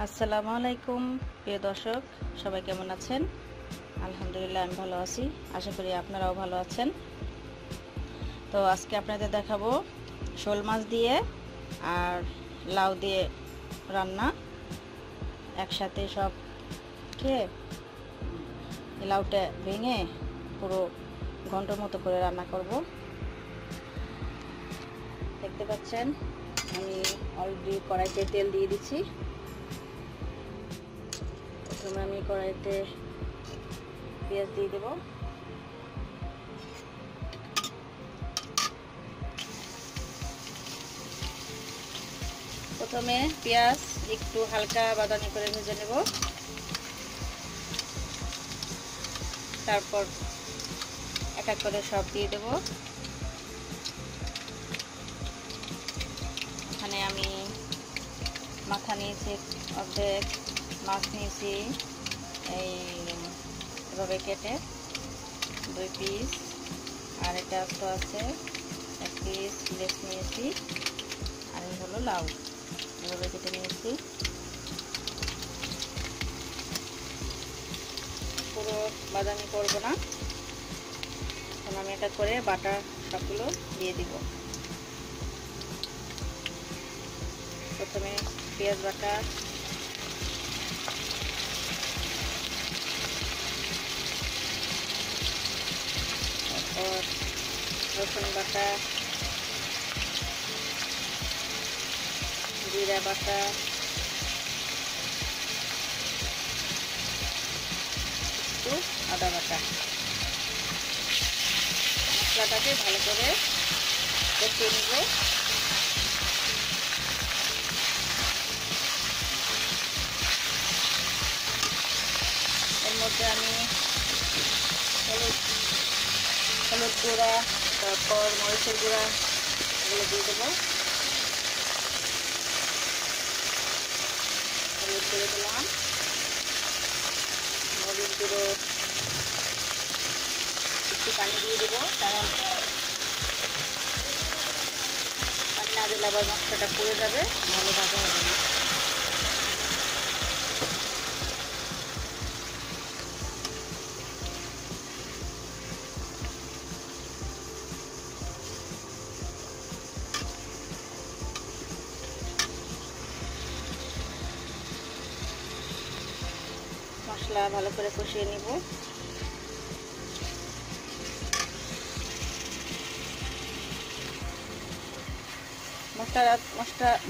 আসসালামু আলাইকুম প্রিয় দর্শক, সবাই কেমন আছেন? আলহামদুলিল্লাহ আমি ভালো আছি। আশা করি আপনারাও ভালো আছেন। তো আজকে আপনাদের দেখাবো শোল মাছ দিয়ে আর লাউ দিয়ে রান্না একসাথে সব খেয়ে লাউটা ভেঙে পুরো ঘন্টার মতো করে রান্না করব। দেখতে পাচ্ছেন আমি অলরেডি কড়াইতে তেল দিয়ে দিচ্ছি। প্রথমে আমি কড়াইতে পেঁয়াজ দিয়ে দেব। প্রথমে পেঁয়াজ একটু হালকা বাদামি করে ভেজে নেব, তারপর এক এক করে সব দিয়ে দেব। এখানে আমি মাথা নিয়েছি অর্ধেক, মাছ নিয়েছি এইভাবে কেটে 2 পিস, আর এটা তো আছে 1 পিস লেস নিয়েছি, আর এই হলো লাউ এভাবে কেটে নিয়েছি। পুরো বাদামি করব না, এখন আমি এটা করে বাটা সবগুলো দিয়ে দিব। প্রথমে পেঁয়াজ বাটা, তারপর রসুন বাটা, জিরা বাটা, একটু আদা বাটা। মশলাটাকে ভালো করে কষিয়ে নিব। এর মধ্যে আমি হলুদ গুঁড়া, তারপর মরিচের গুঁড়া এগুলো দিয়ে দেবো। হলুদ গুঁড়ো দিলাম, মরিচ গুঁড়ো, একটু পানি দিয়ে দেবো, কারণ পানি না দিলে আবার মশলাটা পুড়ে যাবে, ভালো ভাজা হবে না। মশলা ভালো করে কষিয়ে নিব।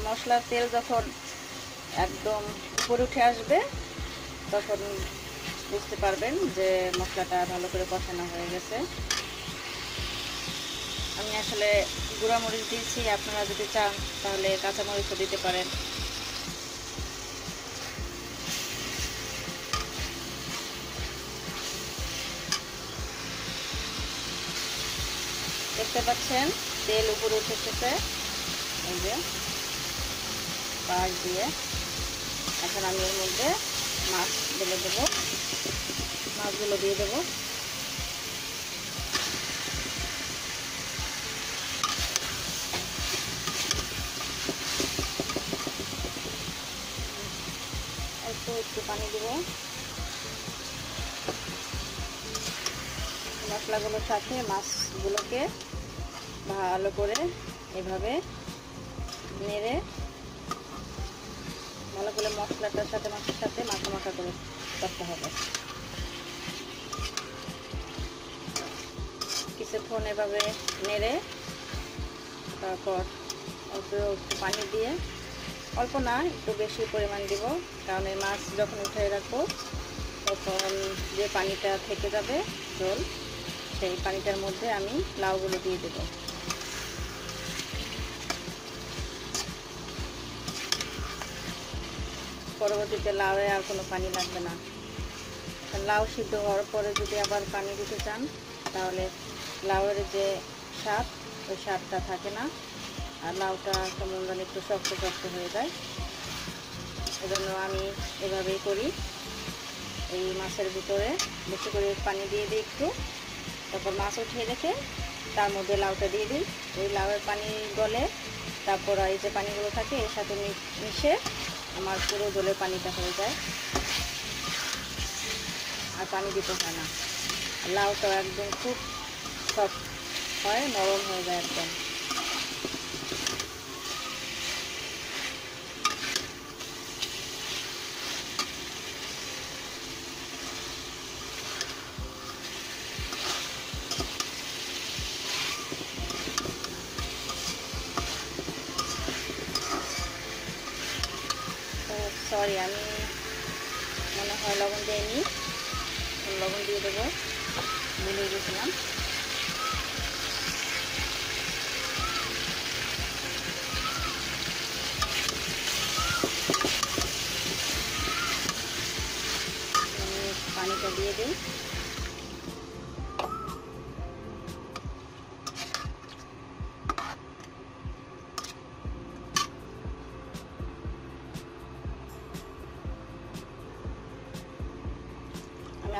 মশলার তেল যখন একদম উপরে উঠে আসবে তখন বুঝতে পারবেন যে মশলাটা ভালো করে কষানো হয়ে গেছে। আমি আসলে গুঁড়া মরিচ দিয়েছি, আপনারা যদি চান তাহলে কাঁচা মরিচও দিতে পারেন। দেখতে পাচ্ছেন তেল উপরে উঠে এসেছে, এই যে পাশ দিয়ে। এখন আমি এর মধ্যে মাছ ঢেলে দেবো, মাছগুলো দিয়ে দেবো। একটু পানি দেবো। মশলাগুলোর সাথে মাছগুলোকে ভালো করে এভাবে নেড়ে ভালো করে মশলাটার সাথে মাছের সাথে মাখা করে করতে হবে। কিছুক্ষণ এভাবে নেড়ে তারপর অল্প একটু পানি দিয়ে, অল্প না একটু বেশি পরিমাণ দিব, কারণ এই মাছ যখন উঠে রাখবো তখন যে পানিটা থেকে যাবে ঝোল, সেই পানিটার মধ্যে আমি লাউগুলো দিয়ে দেব। পরবর্তীতে লাউয়ে আর কোনো পানি লাগবে না। লাউ সিদ্ধ হওয়ার পরে যদি আবার পানি দিতে চান তাহলে লাউয়ের যে স্বাদ, ওই স্বাদটা থাকে না, আর লাউটা কেমন যেন একটু শক্ত শক্ত হয়ে যায়। এজন্য আমি এভাবেই করি। এই মাছের ভিতরে বেশি করে পানি দিয়ে দিই একটু, তারপর মাছ উঠিয়ে রেখে তার মধ্যে লাউটা দিয়ে দিই। ওই লাউয়ের পানি গলে তারপর এই যে পানিগুলো থাকে এর সাথে মিশে আমার পুরো জলের পানিটা হয়ে যায়, আর পানি দিতে হয় না। লাউটা একদম খুব সফট হয়, নরম হয়ে যায় একদম। সরি, আমি মনে হয় লবণ দিইনি, লবণ দিয়ে দেবো, ভুলে গেছিলাম। আমি পানিটা দিয়ে দিই।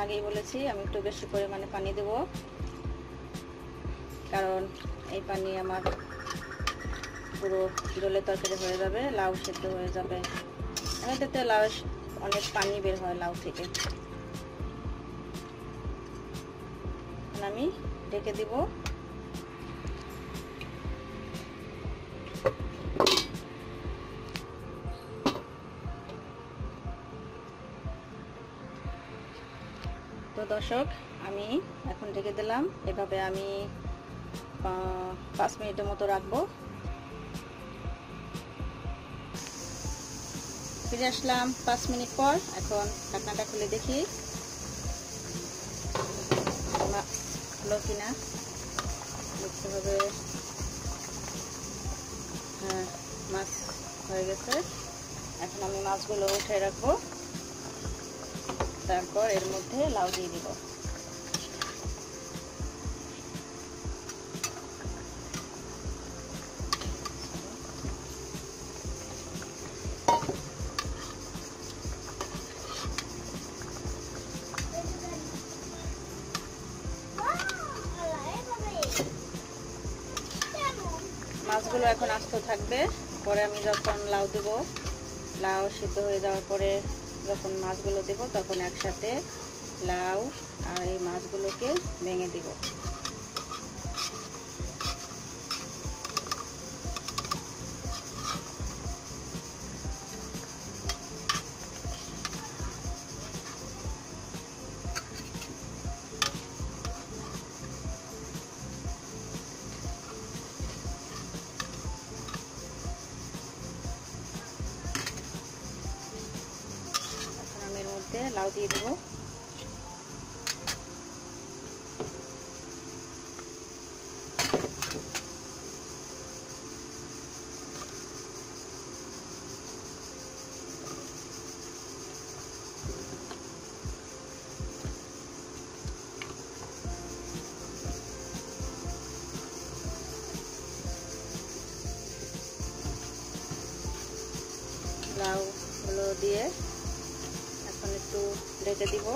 আগেই বলেছি আমি একটু বেশি পরিমাণে পানি দেব, কারণ এই পানি আমার পুরো জলের তরকারি হয়ে যাবে, লাউ সেদ্ধ হয়ে যাবে। এমনিতে লাউ অনেক পানি বের হয় লাউ থেকে। আমি ঢেকে দিব। তো দর্শক, আমি এখন ঢেকে দিলাম। এভাবে আমি 5 মিনিটের মতো রাখবো। ফিরে আসলাম 5 মিনিট পর। এখন ঢাকনাটা খুলে দেখি হলো কিনা, দেখতে হবে। হ্যাঁ, মাছ হয়ে গেছে। এখন আমি মাছগুলো উঠে রাখবো, তারপর এর মধ্যে লাউ দিয়ে দিব। মাছগুলো এখন আস্ত থাকবে, পরে আমি যখন লাউ দেব, লাউ সিদ্ধ হয়ে যাওয়ার পরে যখন মাছগুলো দেব, তখন একসাথে লাউ আর এই মাছগুলোকে ভেঙে দিব। লাউ দিয়ে দেবো। লাউগুলো দিয়ে এখন একটু ঢেকে দিব।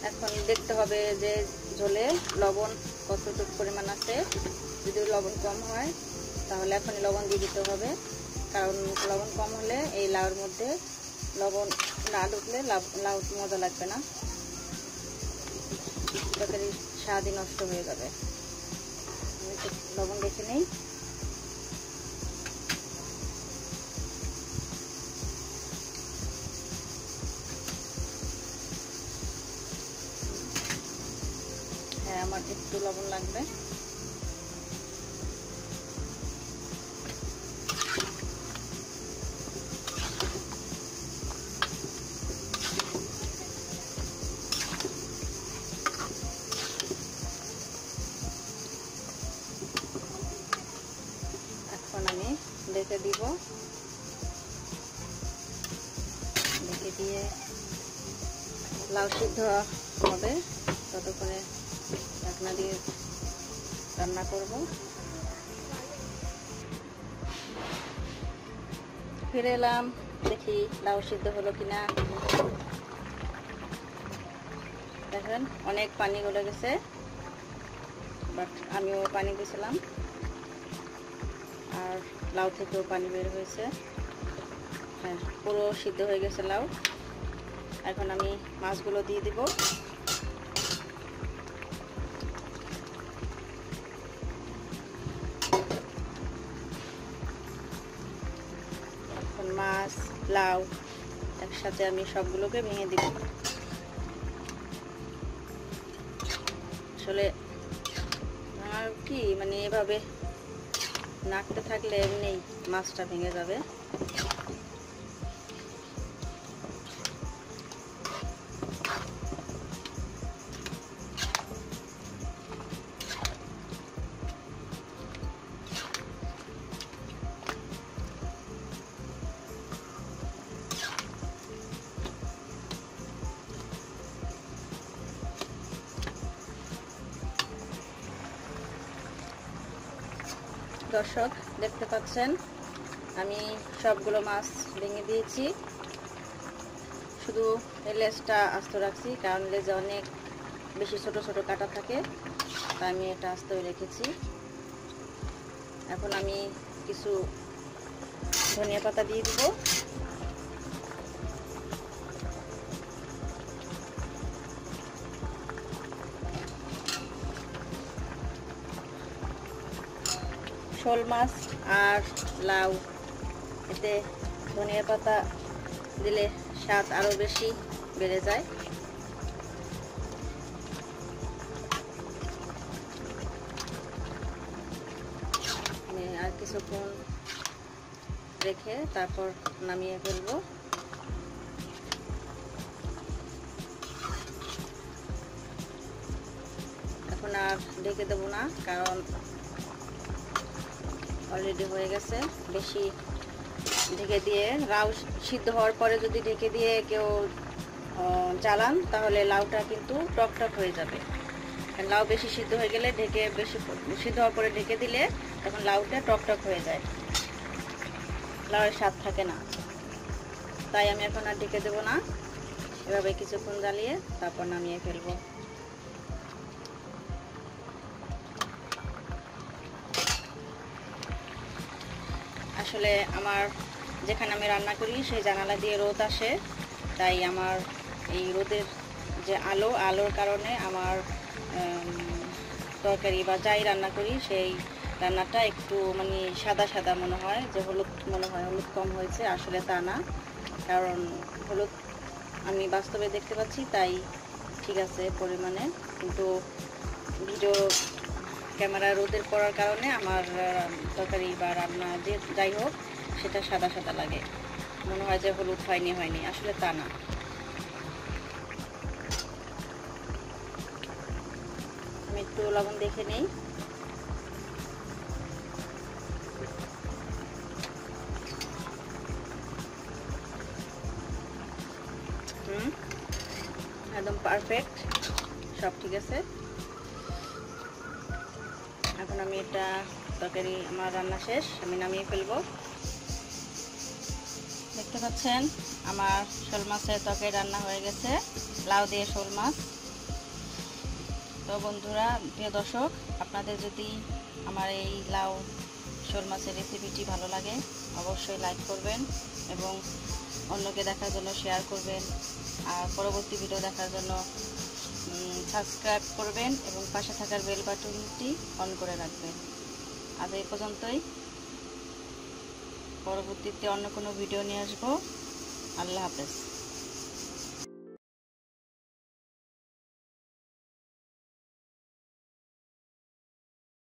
এখন দেখতে হবে যে ঝোলে লবণ কতটুকু পরিমাণ আছে। যদি লবণ কম হয় তাহলে এখনই লবণ দিয়ে দিতে হবে, কারণ লবণ কম হলে এই লাউর মধ্যে লবণ না ঢুকলে লাউ মজা লাগবে না, তরকারির স্বাদই নষ্ট হয়ে যাবে। আমি একটু লবণ দেখে নিই। হ্যাঁ, আমার একটু লবণ লাগবে। এখন আমি ঢেকে দিব। ঢেকে দিয়ে লাউ সিদ্ধ হবে ততক্ষণে ঢাকনা দিয়ে রান্না করব। ফিরে এলাম, দেখি লাউ সিদ্ধ হলো কিনা। দেখেন অনেক পানি গলে গেছে, বাট আমিও পানি দিয়েছিলাম। আর লাউ থেকেও পানি বের হয়েছে। হ্যাঁ, পুরো সিদ্ধ হয়ে গেছে লাউ। এখন আমি মাছগুলো দিয়ে দিব। এখন মাছ লাউ একসাথে আমি সবগুলোকে ভেঙে দিব। আসলে আর কি মানে এভাবে নাড়তে থাকলে এমনি মাছটা ভেঙে যাবে। দর্শক দেখতে পাচ্ছেন আমি সবগুলো মাছ ভেঙে দিয়েছি, শুধু লেজটা আস্ত রাখছি, কারণ লেজে অনেক বেশি ছোট ছোট কাটা থাকে, তাই আমি এটা আস্ত রেখেছি। এখন আমি কিছু ধনিয়া পাতা দিয়ে দিব। শোল মাছ আর লাউ, এতে ধনিয়া পাতা দিলে স্বাদ আরও বেশি বেড়ে যায়। আর কিছুক্ষণ রেখে তারপর নামিয়ে ফেলবো। এখন আর ঢেকে দেবো না, কারণ অলরেডি হয়ে গেছে। বেশি ঢেকে দিয়ে লাউ সিদ্ধ হওয়ার পরে যদি ঢেকে দিয়ে কেউ জ্বালান তাহলে লাউটা কিন্তু টক টক হয়ে যাবে। লাউ বেশি সিদ্ধ হয়ে গেলে বেশি সিদ্ধ হওয়ার পরে ঢেকে দিলে তখন লাউটা টক টক হয়ে যায়, লাউয়ের স্বাদ থাকে না। তাই আমি এখন আর ঢেকে দেবো না, এভাবে কিছুক্ষণ জ্বালিয়ে তারপর নামিয়ে ফেলবো। আসলে আমার যেখানে আমি রান্না করি সেই জানালা দিয়ে রোদ আসে, তাই আমার এই রোদের যে আলোর কারণে আমার তরকারি বা যাই রান্না করি সেই রান্নাটা একটু মানে সাদা সাদা মনে হয়, যে হলুদ মনে হয় হলুদ কম হয়েছে। আসলে তা না, কারণ হলুদ আমি বাস্তবে দেখতে পাচ্ছি, তাই ঠিক আছে পরিমাণে, কিন্তু ভিডিও ক্যামেরা রোদের পড়ার কারণে আমার তরকারি বা রান্না যে যাই হোক সেটা সাদা সাদা লাগে, মনে হয় যে হলুদ হয়নি। আসলে তা না। আমি একটু লবণ দেখে নেই। একদম পারফেক্ট, সব ঠিক আছে। এখন আমি এটা তরকারি আমার রান্না শেষ, আমি নামিয়ে ফেলবো। দেখতে পাচ্ছেন আমার শোল মাছের তরকারি রান্না হয়ে গেছে, লাউ দিয়ে শোল মাছ। তো বন্ধুরা, প্রিয় দর্শক, আপনাদের যদি আমার এই লাউ শোল মাছের রেসিপিটি ভালো লাগে অবশ্যই লাইক করবেন এবং অন্যকে দেখার জন্য শেয়ার করবেন, আর পরবর্তী ভিডিও দেখার জন্য সাবস্ক্রাইব করবেন এবং পাশে থাকার বেল বাটনটি অন করে রাখবেন। আজ এই পর্যন্তই, পরবর্তীতে অন্য কোনো ভিডিও নিয়ে আসবো। আল্লাহ হাফেজ।